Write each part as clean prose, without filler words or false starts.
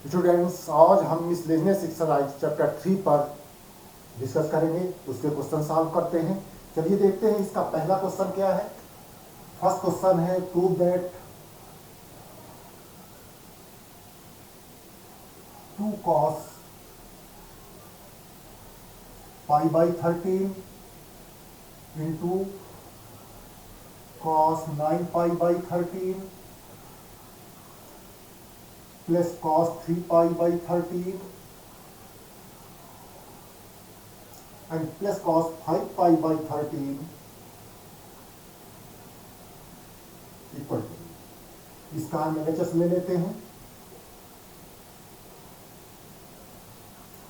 Students, आज हम miscellaneous exercise chapter 3 पर डिस्कस करेंगे। उसके क्वेश्चन सॉल्व करते हैं। चलिए देखते हैं इसका पहला क्वेश्चन क्या है। फर्स्ट क्वेश्चन है prove that 2 cos pi by 13 into cos 9 pi by 13 plus cos 3 pi by 13 and plus cos 5 pi by 13 equal to, इसका हम LHS ले लेते हैं।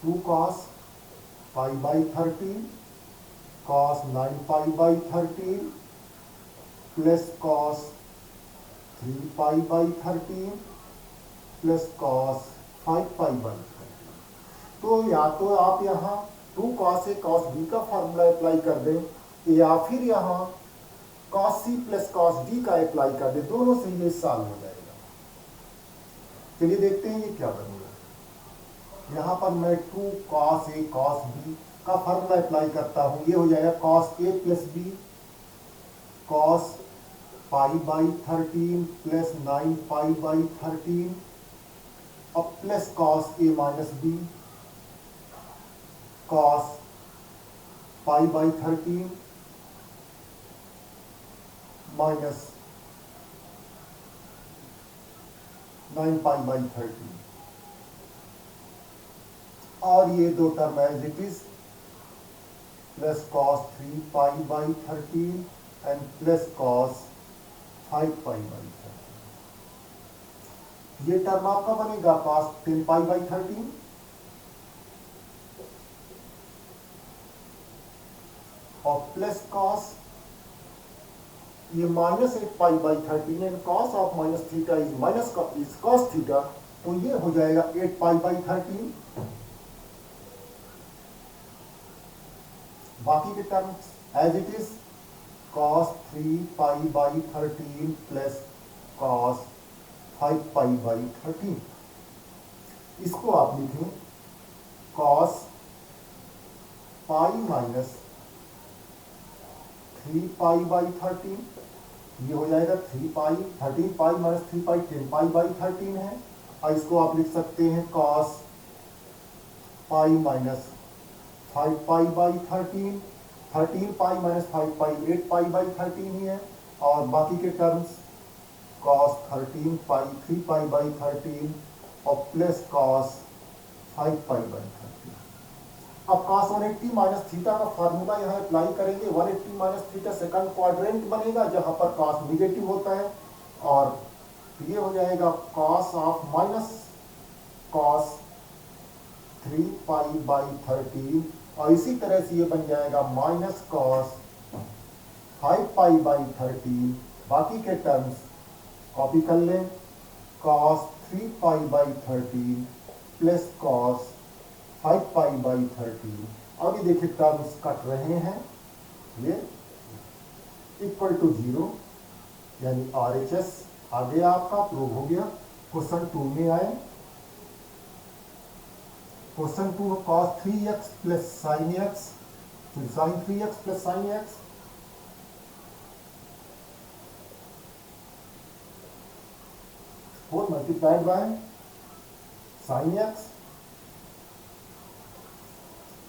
2 cos pi by 13 cos 9 pi by 13 plus cos 3 pi by 13 plus cos 5 pi by 13। तो या तो आप यहाँ 2 cos A cos B का फॉर्मूला अप्लाई कर दें या फिर यहाँ cos C plus cos D का अप्लाई कर दें। दोनों से ये सॉल्व हो जाएगा। चलिए देखते हैं ये क्या बनेगा। यहाँ पर मैं 2 cos A cos B का फॉर्मूला अप्लाई करता हूँ। ये हो जाएगा cos A plus B cos pi by 13 plus 9 pi by 13 अब plus cos A minus B cos pi by 13 minus 9 pi by 13 और ये दो term as it is plus cos 3 pi by 13 and plus cos 5 pi by 13। ये term आपका बनेगा cos 10 pi by 13 और plus cos ये minus 8 pi by 13 and cos of minus theta is minus is cos theta, तो ये हो जाएगा 8 पाई by 13। बाकी के terms as it is cos 3 pi by 13 plus cos 5 pi by 13। इसको आप लिखें cos pi minus 3 pi by 13, ये हो जाएगा 3 पाई 13 पाई माइनस 3 पाई 10 पाई बाई 13 है। और इसको आप लिख सकते हैं cos pi minus 5 pi by 13 pi minus 5 pi 8 pi by 13 ही है। और बाकी के terms cos 13 pi 3 pi by 13 और प्लस cos 5 पाई बाई 13। अब cos 180 माइनस थीटा का फार्मूला यहाँ अप्लाई करेंगे। 180 माइनस थीटा सेकंड क्वाड्रेंट बनेगा जहां पर cos निगेटिव होता है और ये हो जाएगा cos of minus cos 3 pi by 13 और इसी तरह से ये बन जाएगा माइनस cos 5 पाई बाई 13। बाकी के टर्म्स कॉपी कर लें cos 3 pi by 13 plus cos 5 pi by 13। अब ये देखिए टर्म्स कट रहे हैं, ये इक्वल टू 0 यानी RHS आ गया, आपका प्रूव हो गया। क्वेश्चन 2 में आए। Question 2 cos 3x plus sine x, फिर sine 3x plus sine x और multiplied by sine x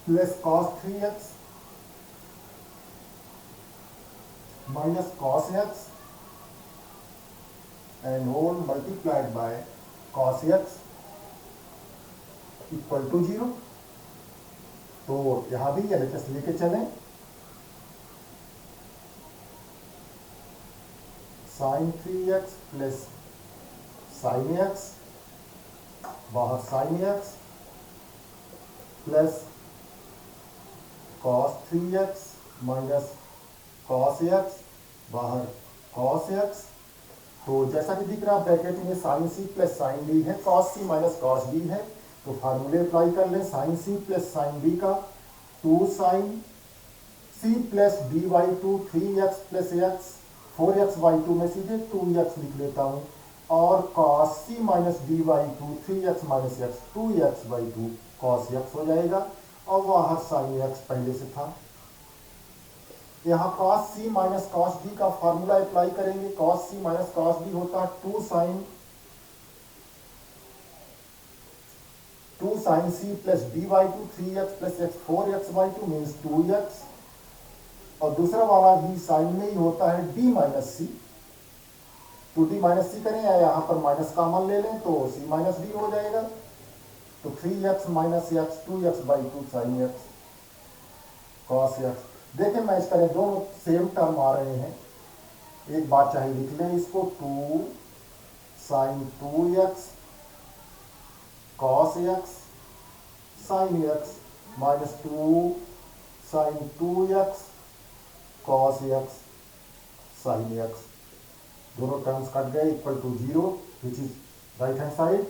plus cos 3x minus cos x and whole multiplied by cos x equal to 0। तो यहां भी LHS लेके चलें। Sine 3x plus sine x बाहर sine x plus cos 3x minus cos x बाहर cos x। तो जैसा कि दिख रहा है ब्रैकेट में sine C plus sine D है, cos C minus cos D है। तो फार्मूले अप्लाई कर लें sine C plus sine D का 2 sine C plus dy2 3x plus x 4x by 2 में सीधे 2x लिख लेता हूँ और cos c minus D by two 3x minus x 2x by two cos x हो जाएगा, और बाहर साइन एक्स पहले से था। यहाँ cos c minus cos d का फॉर्मूला अप्लाई करेंगे। cos c minus cos d होता है 2 sine c plus D by two 3x plus x 4x by two means 2x, और दूसरा वाला भी साइन में ही होता है d minus C. Two D minus C करें या यहाँ पर माइनस कॉमन ले लें तो c माइनस डी हो जाएगा। तो 3x minus x 2x by two sine x cos x. देखें मैच करें, दोनों सेम टर्म आ रहे हैं। एक बात चाहे लिख लें इसको, 2 sine 2x cos x sine x minus 2 sine 2x cos x sine x. दोनों टर्म्स कट गए, equal to 0 which is right hand side.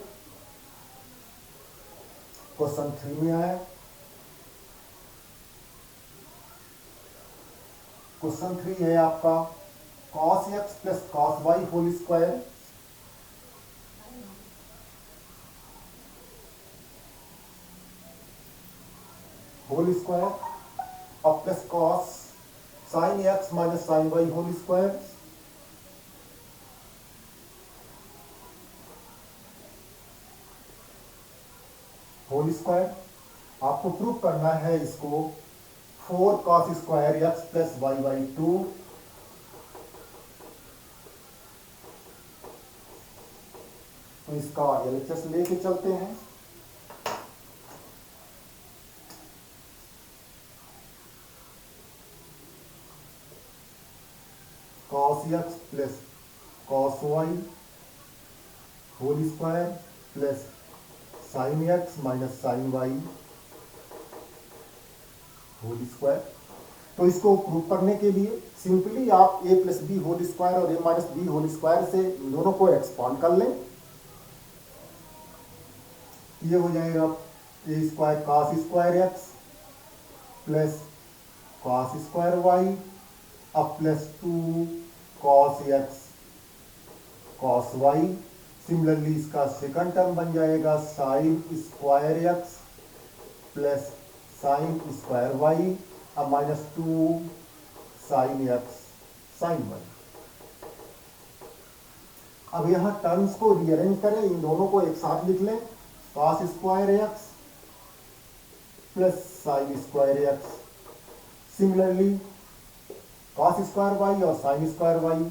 Question 3 में आया। क्वेश्चन 3 है आपका cos x plus cos y whole square और plus cos sin x minus sin y whole square. आपको prove करना है इसको 4 cos square x plus y by two तो इसका एलएचएस लेके चलते हैं। cos x plus cos y whole square plus sin x minus sin y whole square. तो इसको प्रूव करने के लिए सिंपली आप a plus B whole square और a minus B whole square से दोनों को एक्सपांड कर लें। ये हो जाएगा a square cos square x plus cos square y अब plus 2 cos x cos y। Similarly इसका सेकंड टर्म बन जाएगा sin square x plus sin square y अब minus 2 sin x sin y। अब यहां टर्म्स को रीअरेंज करें, इन दोनों को एक साथ लिख लें, cos square x plus sin square x। Similarly cos square y और sin स्क्वायर y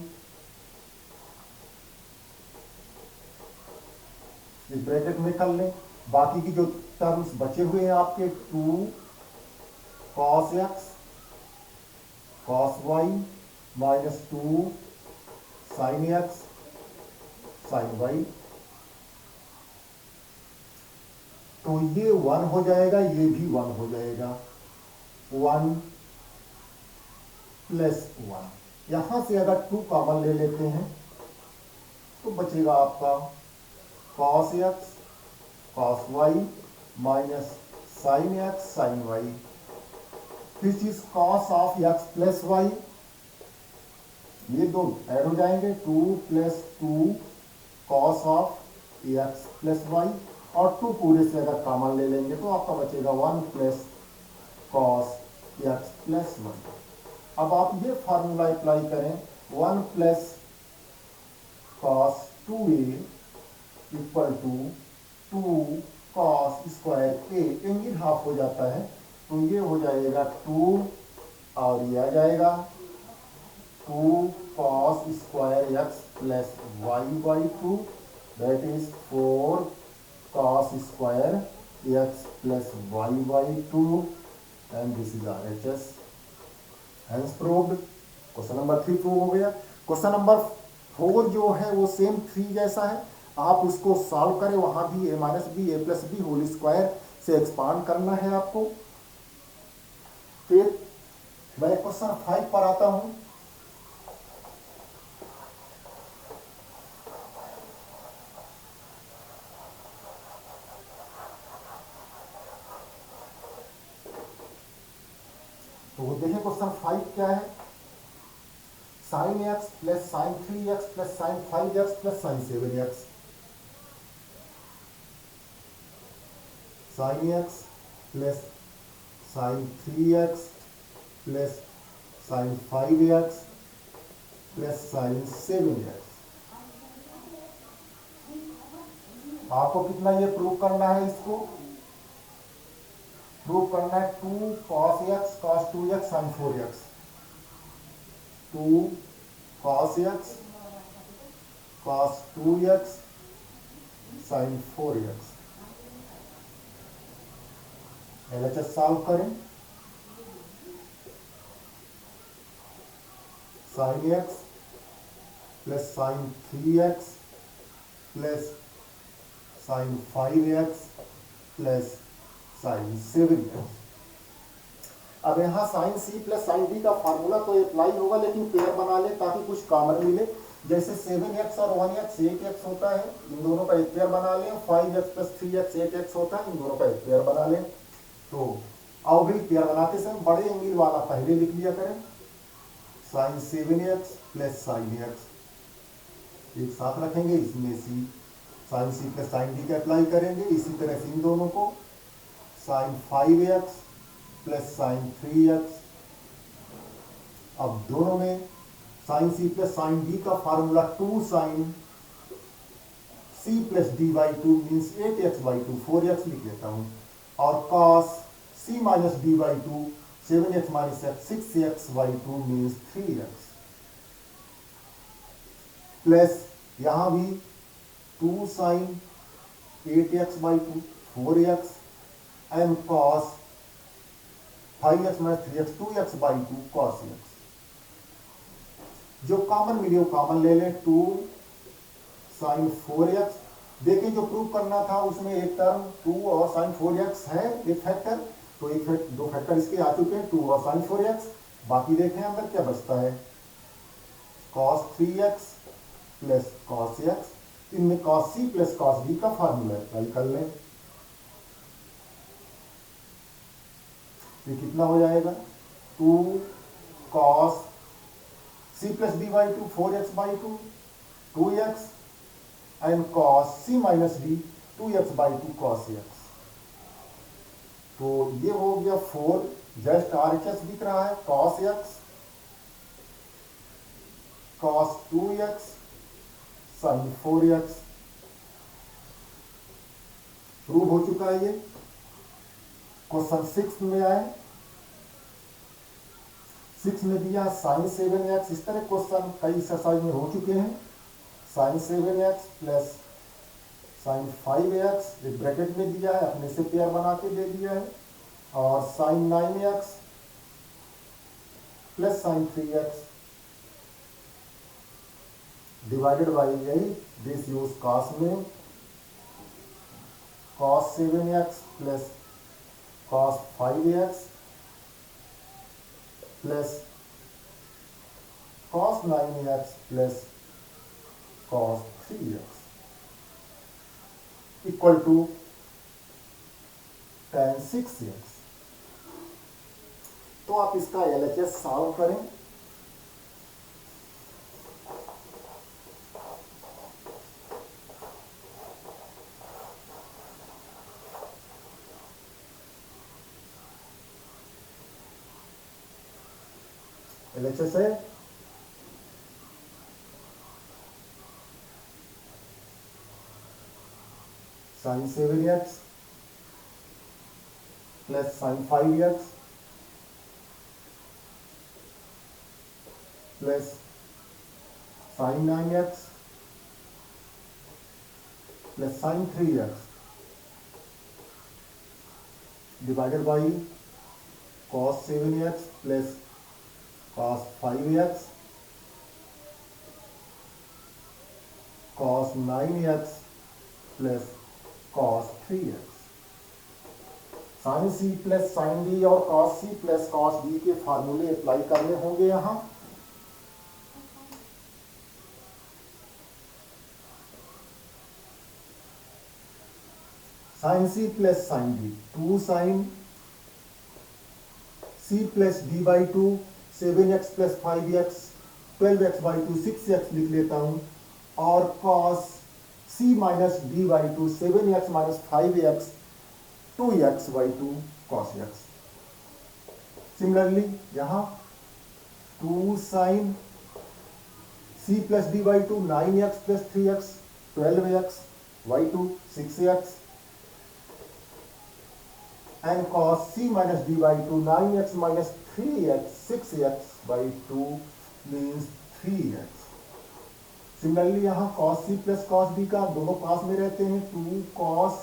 इस ब्रैकेट में कर लें। बाकी की जो टर्म्स बचे हुए हैं आपके 2 cos x cos y minus 2 sin x sin y। तो ये 1 हो जाएगा, ये भी 1 हो जाएगा। 1 प्लस 1 यहां से अगर 2 कॉमन ले लेते हैं तो बचेगा आपका cos x cos y minus sin x sin y which is cos of x plus y। ये दो ऐड हो जाएंगे, 2 plus 2 cos of x plus y और 2 पूरे से अगर कॉमन ले लेंगे तो आपका बचेगा 1 प्लस cos x प्लस 1। अब आप ये फार्मूला अप्लाई करें, 1 plus cos 2a equal to 2 cos square a angle half हो जाता है तो ये हो जाएगा 2 और ये आ जाएगा 2 cos square x plus y by two that is 4 cos square x plus y by two and this is RHS hence proved. Question number 3 prove हो गया। क्वेश्चन नंबर 4 जो है वो सेम 3 जैसा है, आप उसको सॉल्व करें, वहां भी a minus B A plus B whole square से एक्सपांड करना है आपको। फिर मैं क्वेश्चन 5 पर आता हूं। तो वो देखें क्वेश्चन 5 क्या है। Sine x plus sign 3x plus sign 5x plus sign 7x, sine x plus sign 3x plus sign 5x plus sign 7x। आपको कितना ये प्रूव करना है, इसको प्रूव करना है 2 cos x cos 2x sin 4x, 2 cos x cos 2x sin 4x। LHS solve करें, sin x plus sin 3x plus sin 5x plus sin 7x। अब यहाँ sin c plus sin d का formula तो apply होगा, लेकिन pair बना ले ताकि कुछ कॉमन मिले। जैसे 7x और 1x 8x होता है, इन दोनों का एक पेयर बना लें। 5x प्लस 3x 8x होता है, इन दोनों का एक पेयर बना लें। तो आओ भाई पेयर बनाते समय बड़े एंगल वाला पहले लिख लिया करें, sin 7x plus sin x एक साथ रखेंगे, इसमें sin c plus sin d का अप्लाई करेंगे। इसी तरह से इन दोनों को sin 5x plus sin 3x। अब दोनों में sin c plus sin d का formula 2 sin c plus d by 2 means 8x by 2, 4x लिख लेता हूं, और cos c minus d by 2 7x minus x 6x by 2 means 3x, plus यहां भी 2 sin 8x by 2 4x and cos 5x minus 3x 2x by 2 cos x। जो common मिले वो common ले लें, 2 sin 4x। देखिए जो प्रूव करना था उसमें एक टर्म 2 और sin 4x है, एक फैक्टर, तो दो फैक्टर इसके आ चुके हैं, 2 और sin 4x। बाकी देखें अंदर क्या बचता है, cos 3x plus cos x। इनमें cos c plus cos d का फार्मूला अप्लाई कर लें। ये कितना हो जाएगा, 2 cos c plus d by 2 4x by 2 2x and cos c minus d 2x by 2 cos x। तो ये हो गया 4, जस्ट RHS दिख रहा है, cos x cos 2x sin 4x prove हो चुका है। ये क्वेश्चन 6 में आए, 6 में दिया sin 7x। इस तरह क्वेश्चन कई एक्सरसाइज में हो चुके हैं। sin 7x plus sin 5x एक ब्रैकेट में दिया है, अपने से पेयर बना के दे दिया है, और sin 9x plus sin 3x divided by यही दिस यूज cos में cos 7x plus cos 5x plus cos 9x plus cos 3x equal to tan 6x। तो आप इसका LHS सॉल्व करें। LHS है sin 7x plus sin 5x plus sin 9x plus sin 3x divided by cos 7x plus cos 5x cos 9x plus cos 3x। sin c plus sin d और cos c plus cos d के फार्मूले apply करने होंगे। यहां sin c plus sin d 2 sin c plus d by 2 7x plus 5x 12x/2 6x लिख लेता हूं, और cos c minus d/2 7x minus 5x 2x/2 cos x। Similarly यहां 2 sin c plus d/2 9x plus 3x 12x/2 6x, and cos c minus d/2 9x minus 3x 6x/2 means 3x। Similarly यहाँ cos c plus cos d का दोनों पास में रहते हैं, 2 cos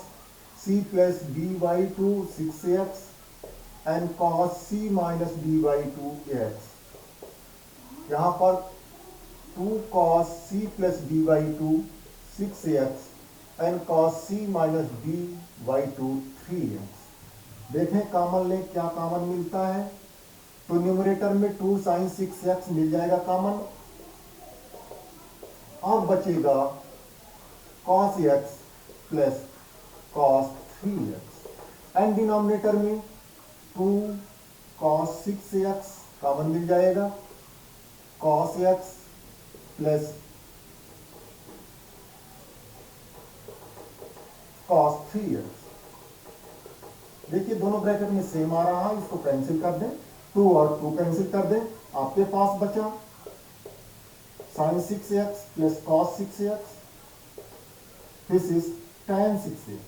c plus d/2 6x and cos c minus d/2 x। यहाँ पर 2 cos c plus d/2 6x and cos c minus d/2 3x। देखें common लें क्या कॉमन मिलता है, तो न्यूमरेटर में 2 sin 6x मिल जाएगा कॉमन, और बचेगा cos x plus cos 3x, and denominator में 2 cos 6x कॉमन मिल जाएगा, cos x plus cos 3x। देखिए दोनों ब्रैकेट में सेम आ रहा है, इसको कैंसिल कर दें, 2 और 2 कैंसिल कर दें, आपके पास बचा sin 6x plus cos 6x, this is tan 6x,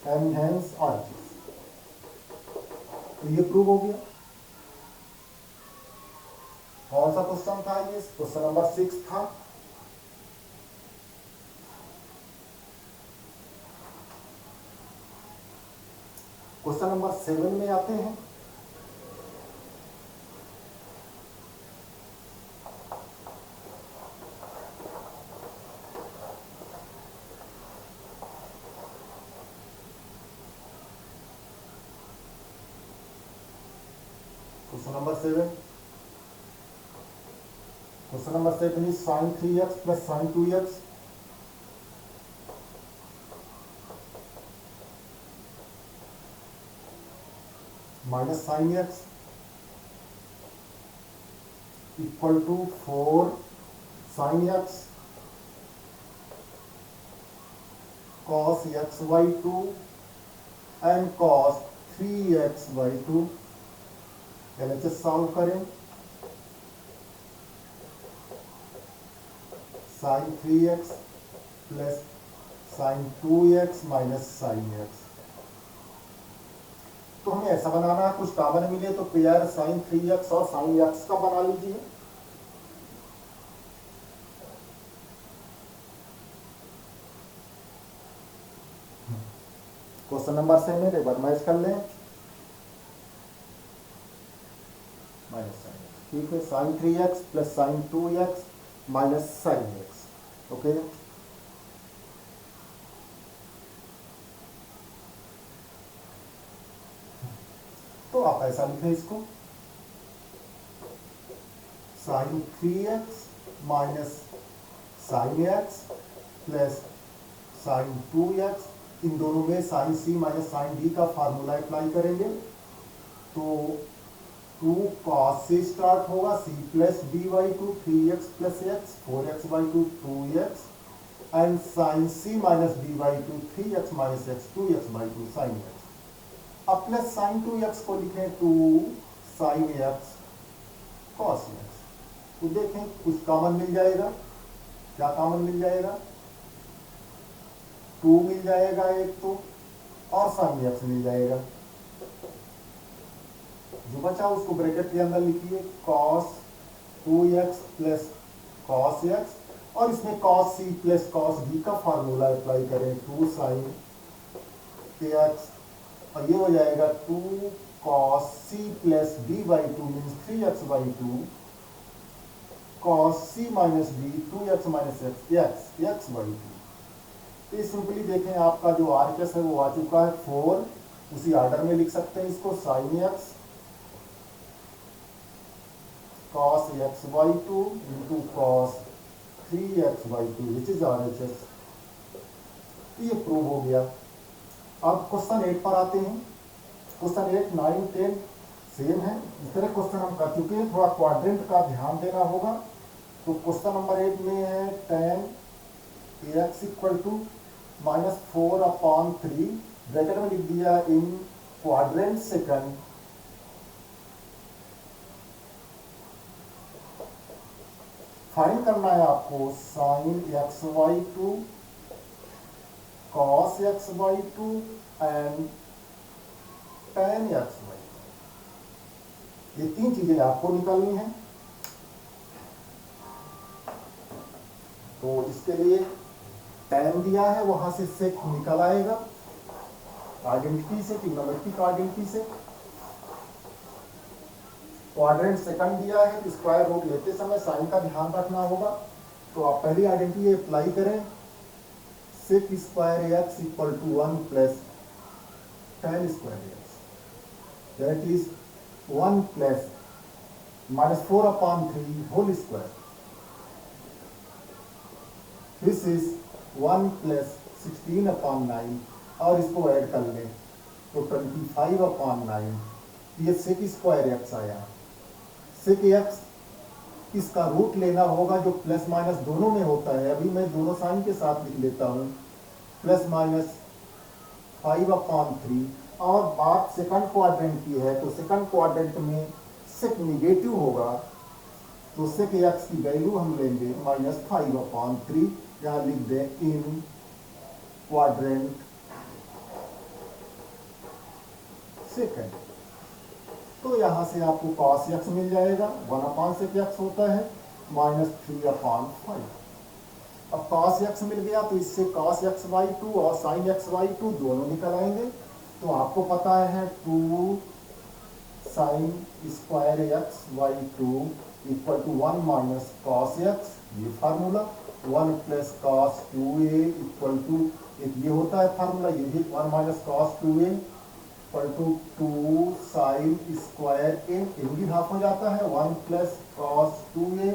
and hence RHS। तो ये प्रूव हो गया। कौन सा क्वेश्चन था ये? क्वेश्चन नंबर 6 था। क्वेश्चन नंबर 7 में आते हैं। Question number 7, question number 7 is sin 3x plus sin 2x minus sin x equal to 4 sin x cos x/2 and cos 3x/2। LHS solve करें, sin 3x plus sin 2x minus sin x। तो हमें ऐसा बनाना है कुछ common मिले, तो pair sin 3x और sin x का बना लीजिए। क्वेश्चन नंबर 7 एक बार मैच कर लें, माइनस sin x, ठीक है, sin 3x plus sin 2x minus sin x, okay. तो आप ऐसा लिखें इसको, sin 3x minus sin x plus sin 2x, इन दोनों में sin c minus sin d का फार्मूला अप्लाई करेंगे, तो 2 cos से स्टार्ट होगा, c plus d/2 3x plus x 4x/2 2x, and sin c minus d/2 3x minus x 2x/2 sin x। अब plus sin 2x को लिखें 2 sin x cos x। तो देखें कुछ कॉमन मिल जाएगा, क्या कॉमन मिल जाएगा, 2 मिल जाएगा एक तो, और sin x मिल जाएगा। जो बचा उसको ब्रैकेट के अंदर लिखिए, cos 2x plus cos x, और इसमें cos c plus cos d का फार्मूला अप्लाई करें, 2 sin x, और ये हो जाएगा 2 cos c plus d/2 means 3x/2 cos c minus d 2x minus x/2। तो ये सिंपली देखें आपका जो RHS है वो आ चुका है 4, उसी ऑर्डर में लिख सकते हैं इसको, sin x cos x/2 into cos 3x/2 which is RHS। ये प्रूव हो गया। अब क्वेश्चन 8 पर आते हैं। क्वेश्चन 8, 9, 10 सेम है। इस तरह क्वेश्चन हम कर चुके हैं, थोड़ा क्वाड्रेंट का ध्यान देना होगा। तो क्वेश्चन नंबर 8 में है tan ax equal to -4/3, bracket में लिख दिया इन क्वाड्रेंट सेकंड, फाइंड करना है आपको sin xy2 cos xy2 and tan xy। ये तीन चीजें आपको निकालनी है। तो इसके लिए tan दिया है, वहां से sec निकल आएगा आइडेंटिटी से, ट्रिग्नोमेट्रिक आइडेंटिटी से। क्वाड्रेंट सेकंड दिया है, तो स्क्वायर रूट लेते समय साइन का ध्यान रखना होगा। तो आप पहली आइडेंटिटी अप्लाई करें, sec square x equal to 1 plus tan square x, that is 1 plus -4/3 whole square. This is 1 plus 16/9, और इसको ऐड कर लें तो 25/9। ये sec स्क्वायर x आया। sec x इसका रूट लेना होगा जो प्लस माइनस दोनों में होता है। अभी मैं दोनों साइन के साथ लिख लेता हूँ, +-5/3। और बात सेकंड क्वाड्रेंट की है, तो सेकंड क्वाड्रेंट में sec निगेटिव होगा, तो sec x की वैल्यू हम लेंगे -5/3। यहाँ लिख दें इन क्वाड्रेंट सेकंड। तो यहां से आपको cos x मिल जाएगा, 1/sec x होता है -3/5। अब cos x मिल गया, तो इससे cos xy2 और sin xy2 दोनों निकल आएंगे। तो आपको पता है 2 sin square xy2 equal to 1 cos x, ये formula. 1 plus cos 2a equal to, एक ये होता है फार्मूला, ये भी 1 cos 2a equal to 2 sin square n भी हाफ हो जाता है, 1 plus cos 2a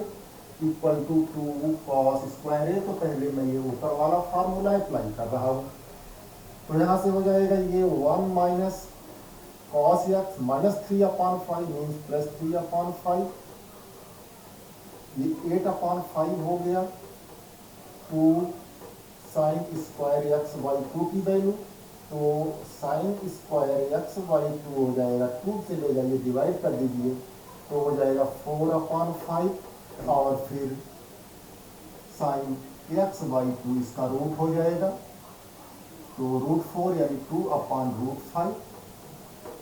equal to 2 cos square a। तो पहले मैं ये ऊपर वाला फार्मूला अप्लाई कर रहा हूँ। तो यहाँ से हो जाएगा ये 1 cos x -3/5 मीन्स +3/5, ये 8/5 हो गया। 2 sin स्क्वायर xy2 की वैल्यू, तो sin स्क्वायर xy2 हो जाएगा, 2 से ले जाइए डिवाइड कर दीजिए, तो हो जाएगा 4/5, और फिर sin xy2 इसका रूट हो जाएगा, तो √4 यानी 2/√5।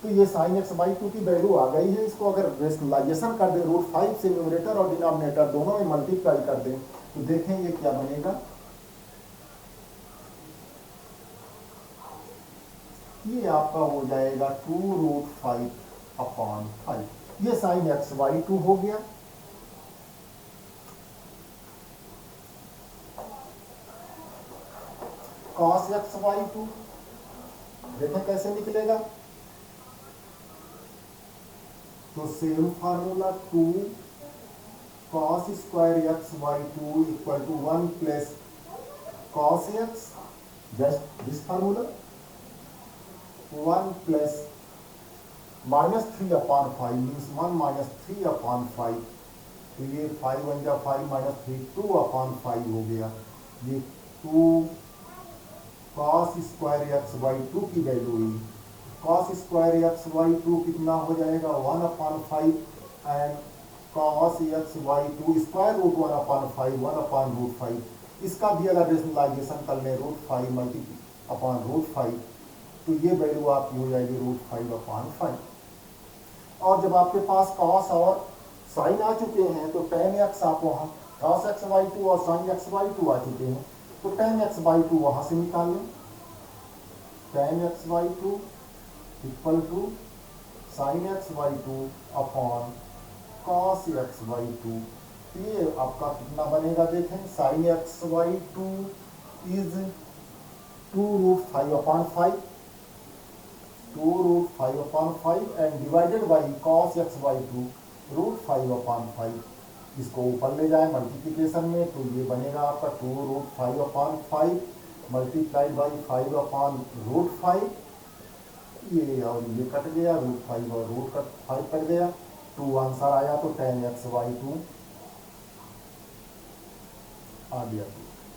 तो ये sin xy2 की वैल्यू आ गई है। इसको अगर रेशनलाइजेशन कर दें, √5 से न्यूमरेटर और डिनोमिनेटर दोनों में मल्टीप्लाई कर दें, तो देखें ये क्या बनेगा। ये आपका हो जाएगा 2√5/5। ये sin xy2 हो गया। cos xy2 देखें कैसे निकलेगा। तो same formula, 2 cos square xy2 equal to 1 plus cos x, just this formula, 1 plus -3/5 means 1 3/5। तो ये 5 1 जा 5 -3 2/5 हो गया। ये 2 cos स्क्वायर xy2 की वैल्यू हुई। cos स्क्वायर xy2 कितना हो जाएगा, 1/5, and cos xy2 square root 1/5, 1/√5। इसका भी अगर रेशनलाइजेशन कर लें, √5 √5, तो ये वैल्यू आपकी हो जाएगी √5/5। और जब आपके पास cos और sin आ चुके हैं, तो tan x आप वहाँ cos xy2 और sin xy2 आ चुके हैं, तो tan xy2 वहाँ से निकाल लें। tan xy2 equal to sin xy2 upon cos xy2। ये आपका कितना बनेगा, देखें, sin xy2 is 2√5/5, 2√5/5 and divided by cos xy2 √5/5। इसको ऊपर ले जाए मल्टीप्लिकेशन में, तो ये बनेगा आपका 2√5/5 मल्टीप्लाइड बाई 5/√5 ये और ये कट गया, √5 और √5 कट गया, 2 आंसर आया तो 10x/2 आ गया।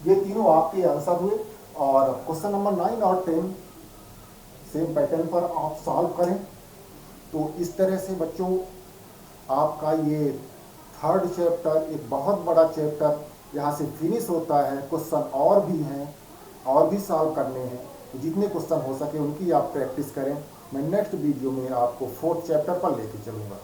ये तीनों आपके आंसर हुए। और क्वेश्चन नंबर 9 और 10 सेम पैटर्न पर आप सॉल्व करें। तो इस तरह से बच्चों आपका ये थर्ड चैप्टर, एक बहुत बड़ा चैप्टर, यहाँ से फिनिश होता है। क्वेश्चन और भी हैं, और भी सॉल्व करने हैं। तो जितने क्वेश्चन हो सके उनकी आप प्रैक्टिस करें। मैं नेक्स्ट वीडियो में आपको फोर्थ चैप्टर पर लेके चलूँगा।